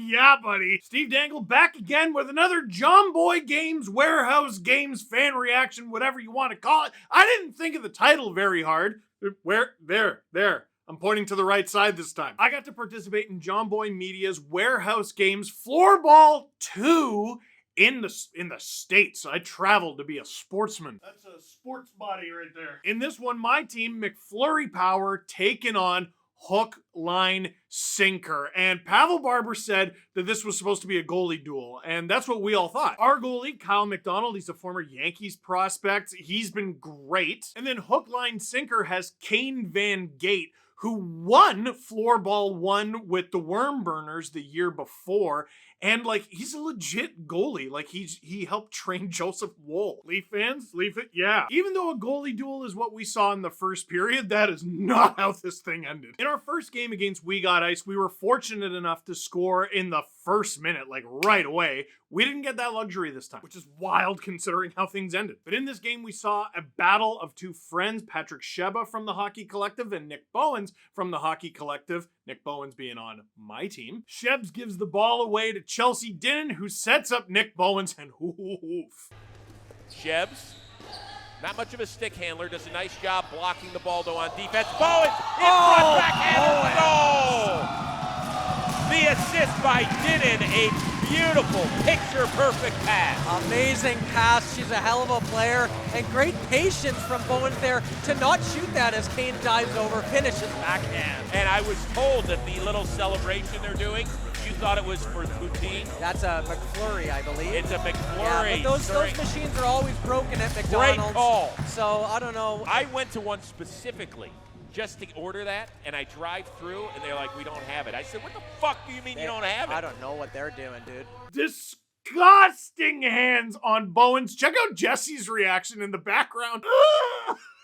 Yeah, buddy. Steve Dangle back again with another Jomboy Games, Warehouse Games, fan reaction, whatever you want to call it. I didn't think of the title very hard. There. I'm pointing to the right side this time. I got to participate in Jomboy Media's Warehouse Games Floorball 2 in the States. I traveled to be a sportsman. That's a sports body right there. In this one, my team, MacFlurry Power, taking on Hook, Line, Sinker. And Pavel Barber said that this was supposed to be a goalie duel, and that's what we all thought. Our goalie, Kyle McDonald, he's a former Yankees prospect. He's been great. And then Hook, Line, Sinker has Kane Van Gate, who won Floorball 1 with the Worm Burners the year before. And, like, he's a legit goalie. Like, he helped train Joseph Woll. Leaf fans? Leaf it? Yeah. Even though a goalie duel is what we saw in the first period, that is not how this thing ended. In our first game against We Got Ice, we were fortunate enough to score in the first minute, like right away. We didn't get that luxury this time, which is wild considering how things ended. But in this game, we saw a battle of two friends, Patrick Sheba from the Hockey Collective and Nick Bowens from the Hockey Collective, Nick Bowens being on my team. Shebs gives the ball away to Chelsea Dinnan, who sets up Nick Bowens, and oof. Shebs, not much of a stick handler, does a nice job blocking the ball though on defense. Bowens, in front, backhand, goal! The assist by Dinnan, a beautiful, picture-perfect pass. Amazing pass. She's a hell of a player. And great patience from Bowens there to not shoot that as Kane dives over, finishes backhand. And I was told that the little celebration they're doing, you thought it was for poutine? That's a MacFlurry, I believe. It's a MacFlurry. Yeah, but those machines are always broken at McDonald's. Great call. So, I don't know. I went to one specifically just to order that, and I drive through, and they're like, we don't have it. I said, what the fuck do you mean you don't have it? I don't know what they're doing, dude. Disgusting hands on Bowens. Check out Jesse's reaction in the background.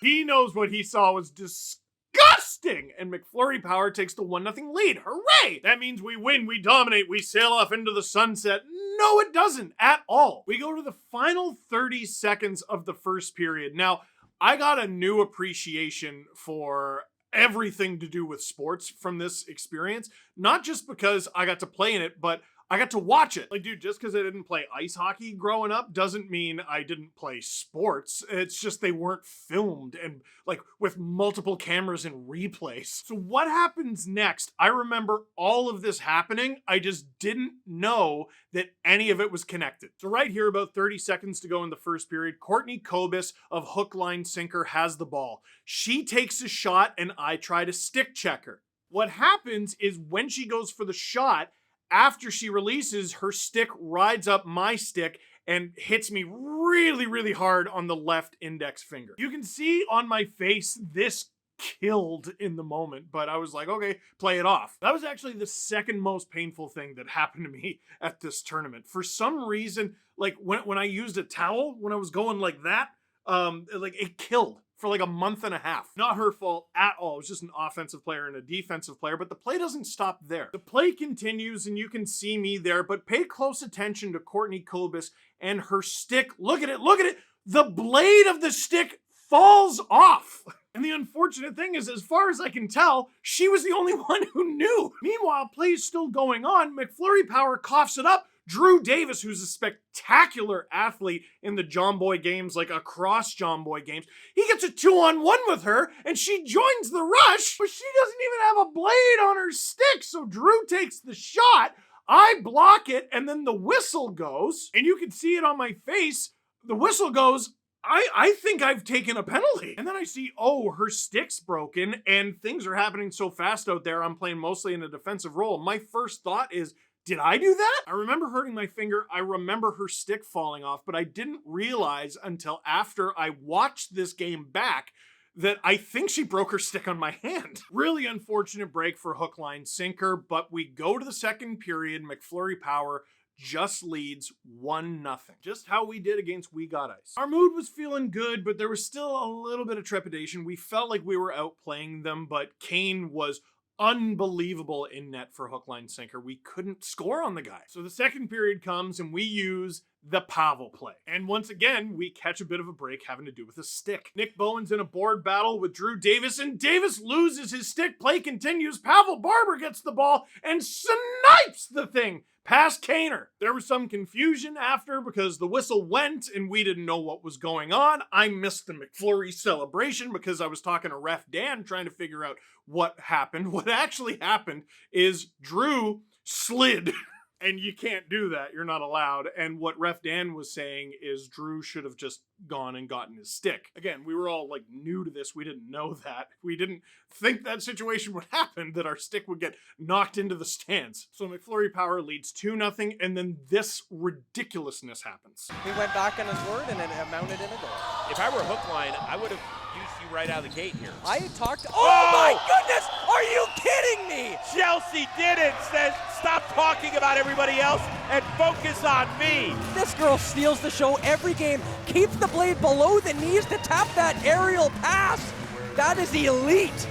He knows what he saw was disgusting. And MacFlurry Power takes the 1-0 lead. Hooray! That means we win, we dominate, we sail off into the sunset. No, it doesn't at all. We go to the final 30 seconds of the first period. Now, I got a new appreciation for everything to do with sports from this experience. Not just because I got to play in it, but I got to watch it. Like, dude, just because I didn't play ice hockey growing up doesn't mean I didn't play sports. It's just they weren't filmed and, like, with multiple cameras and replays. So what happens next? I remember all of this happening. I just didn't know that any of it was connected. So right here, about 30 seconds to go in the first period, Courtney Kobus of Hook, Line, Sinker has the ball. She takes a shot and I try to stick check her. What happens is when she goes for the shot, after she releases, her stick rides up my stick and hits me really, really hard on the left index finger. You can see on my face, this killed in the moment, but I was like, okay, play it off. That was actually the second most painful thing that happened to me at this tournament. For some reason, like when I used a towel, when I was going like that, like it killed for like a month and a half. Not her fault at all. It was just an offensive player and a defensive player, but the play doesn't stop there. The play continues and you can see me there, but pay close attention to Courtney Kobus and her stick. Look at it, look at it. The blade of the stick falls off. And the unfortunate thing is, as far as I can tell, she was the only one who knew. Meanwhile, play's still going on. MacFlurry Power coughs it up. Drew Davis, who's a spectacular athlete in the Jomboy games, like across Jomboy games, he gets a 2-on-1 with her, and she joins the rush, but she doesn't even have a blade on her stick, so Drew takes the shot, I block it, and then the whistle goes, and you can see it on my face, the whistle goes, I think I've taken a penalty. And then I see, oh, her stick's broken, and things are happening so fast out there, I'm playing mostly in a defensive role. My first thought is, did I do that? I remember hurting my finger. I remember her stick falling off, but I didn't realize until after I watched this game back that I think she broke her stick on my hand. Really unfortunate break for Hook, Line, Sinker, but we go to the second period. MacFlurry Power just leads 1-0. Just how we did against We Got Ice. Our mood was feeling good, but there was still a little bit of trepidation. We felt like we were outplaying them, but Kane was unbelievable in net for Hook, Line, Sinker. We couldn't score on the guy. So the second period comes and we use the Pavel play. And once again, we catch a bit of a break having to do with a stick. Nick Bowens in a board battle with Drew Davis, and Davis loses his stick. Play continues. Pavel Barber gets the ball and snipes the thing past Kaner. There was some confusion after because the whistle went and we didn't know what was going on. I missed the MacFlurry celebration because I was talking to Ref Dan trying to figure out what happened. What actually happened is Drew slid. And you can't do that. You're not allowed. And what Ref Dan was saying is Drew should have just gone and gotten his stick. Again, we were all like new to this. We didn't know that. We didn't think that situation would happen, that our stick would get knocked into the stands. So MacFlurry Power leads 2-0, and then this ridiculousness happens. He went back on his word and it amounted in a goal. If I were Hookline, I would have used you right out of the gate here. I talked. Oh my goodness! Are you kidding me? Chelsea didn't. Says stop talking about everybody else and focus on me. This girl steals the show every game. Keeps the blade below the knees to tap that aerial pass. That is elite.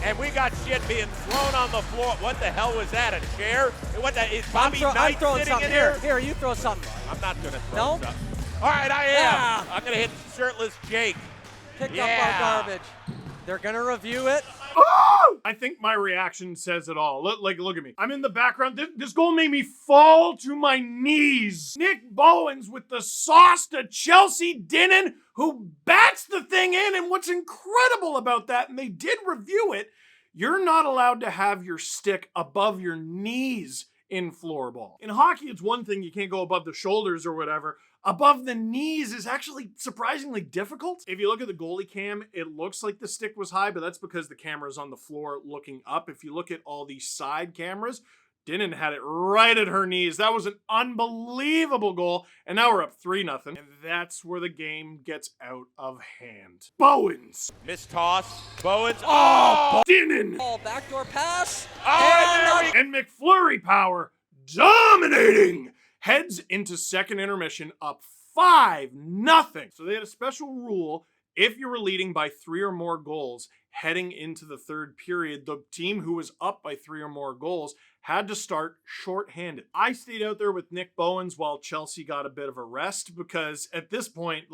And we got shit being thrown on the floor. What the hell was that? A chair? What the? Is Bobby I'm Knight throwing sitting something in here? Here, you throw something. I'm not gonna throw No? stuff. All right, I am. Yeah. I'm gonna hit shirtless Jake. Pick up our garbage. They're gonna review it. I think my reaction says it all. Look at me. I'm in the background. This goal made me fall to my knees. Nick Bowens with the sauce to Chelsea Dinnan, who bats the thing in. And what's incredible about that, and they did review it, you're not allowed to have your stick above your knees in floorball. In hockey, it's one thing, you can't go above the shoulders or whatever. Above the knees is actually surprisingly difficult. If you look at the goalie cam, it looks like the stick was high, but that's because the camera's on the floor looking up. If you look at all these side cameras, Dinnan had it right at her knees. That was an unbelievable goal, and now we're up 3-0, and that's where the game gets out of hand. Bowens. Miss toss. Bowens. Oh! Dinnan. Ball, backdoor pass. Oh, And MacFlurry Power dominating. Heads into second intermission up 5-0. So they had a special rule. If you were leading by 3 or more goals heading into the third period, the team who was up by 3 or more goals had to start shorthanded. I stayed out there with Nick Bowens while Chelsea got a bit of a rest because at this point,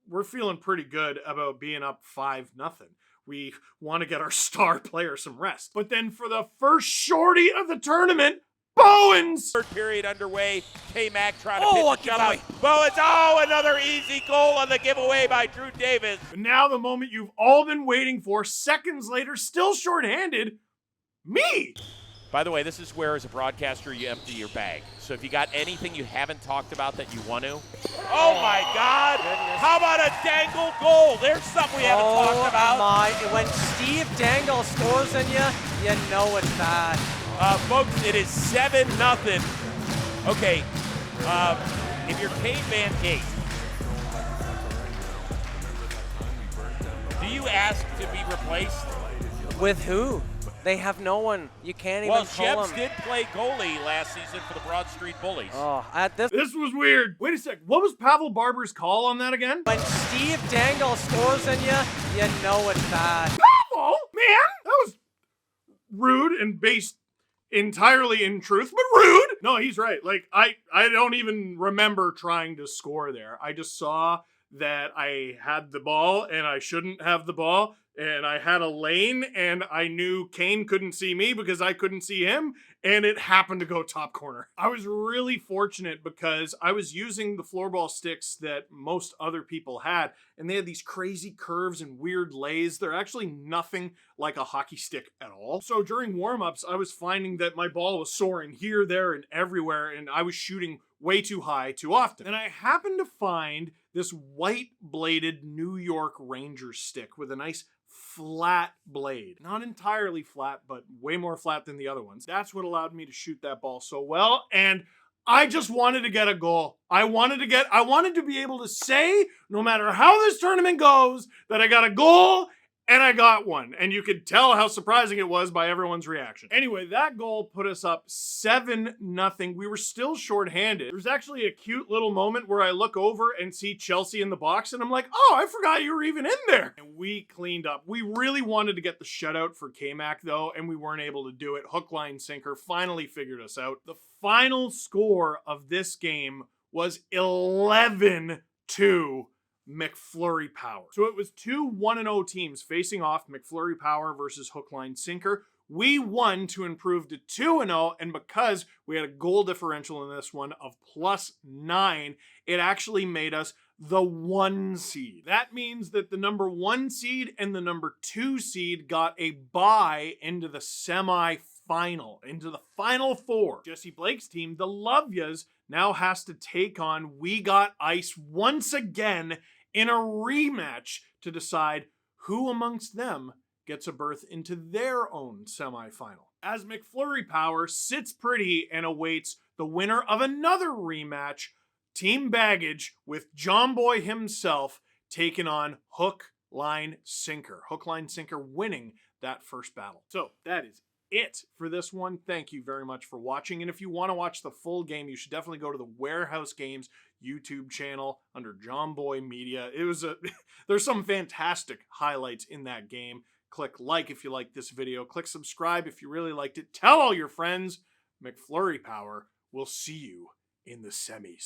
we're feeling pretty good about being up 5-0. We want to get our star player some rest. But then for the first shorty of the tournament, Bowens! Third period underway. K-Mac trying to pitch a a shutout. Bowens, another easy goal on the giveaway by Drew Davis. And now the moment you've all been waiting for, seconds later, still shorthanded, me! By the way, this is where, as a broadcaster, you empty your bag. So if you got anything you haven't talked about that you want to. Oh my God! Goodness. How about a Dangle goal? There's something we haven't talked about. When Steve Dangle scores on you know it's bad. Folks, it is 7-0. Okay, if you're Caveman Kate, do you ask to be replaced? With who? They have no one. You can't even call Shebs them. did play goalie last season for the Broad Street Bullies. Oh, at this. This was weird. Wait a sec. What was Pavel Barber's call on that again? When Steve Dangle scores on you know it's bad. Pavel? Man, that was rude and based entirely in truth, but rude. No, he's right. I don't even remember trying to score there. I just saw that I had the ball and I shouldn't have the ball, and I had a lane, and I knew Kane couldn't see me because I couldn't see him, and it happened to go top corner. I was really fortunate because I was using the floorball sticks that most other people had, and they had these crazy curves and weird lays. They're actually nothing like a hockey stick at all. So during warm-ups, I was finding that my ball was soaring here, there, and everywhere, and I was shooting way too high too often. And I happened to find this white-bladed New York Ranger stick with a nice flat blade. Not entirely flat, but way more flat than the other ones. That's what allowed me to shoot that ball so well, and I just wanted to get a goal. I wanted to be able to say, no matter how this tournament goes, that I got a goal, and I got one. And you could tell how surprising it was by everyone's reaction. Anyway, that goal put us up 7-0. We were still shorthanded. There's actually a cute little moment where I look over and see Chelsea in the box, and I'm like, oh, I forgot you were even in there. And we cleaned up. We really wanted to get the shutout for K-Mac, though, and we weren't able to do it. Hook, line, sinker finally figured us out. The final score of this game was 11-2. MacFlurry Power. So it was two 1-0 teams facing off, MacFlurry Power versus Hook, Line, Sinker. we won to improve to 2-0, and because we had a goal differential in this one of +9, it actually made us the 1 seed. That means that the number 1 seed and the number 2 seed got a bye into the semi-final, into the Final Four. Jesse Blake's team, the Love Yas, now has to take on We Got Ice once again in a rematch to decide who amongst them gets a berth into their own semifinal. As MacFlurry Power sits pretty and awaits the winner of another rematch, Team Baggage with Jomboy himself taking on Hook, Line, Sinker. Hook, Line, Sinker winning that first battle. So that is it for this one. Thank you very much for watching. And if you want to watch the full game, you should definitely go to the Warehouse Games YouTube channel under Jomboy Media. There's some fantastic highlights in that game. Click like if you like this video. Click subscribe if you really liked it. Tell all your friends. MacFlurry Power. We'll see you in the semis.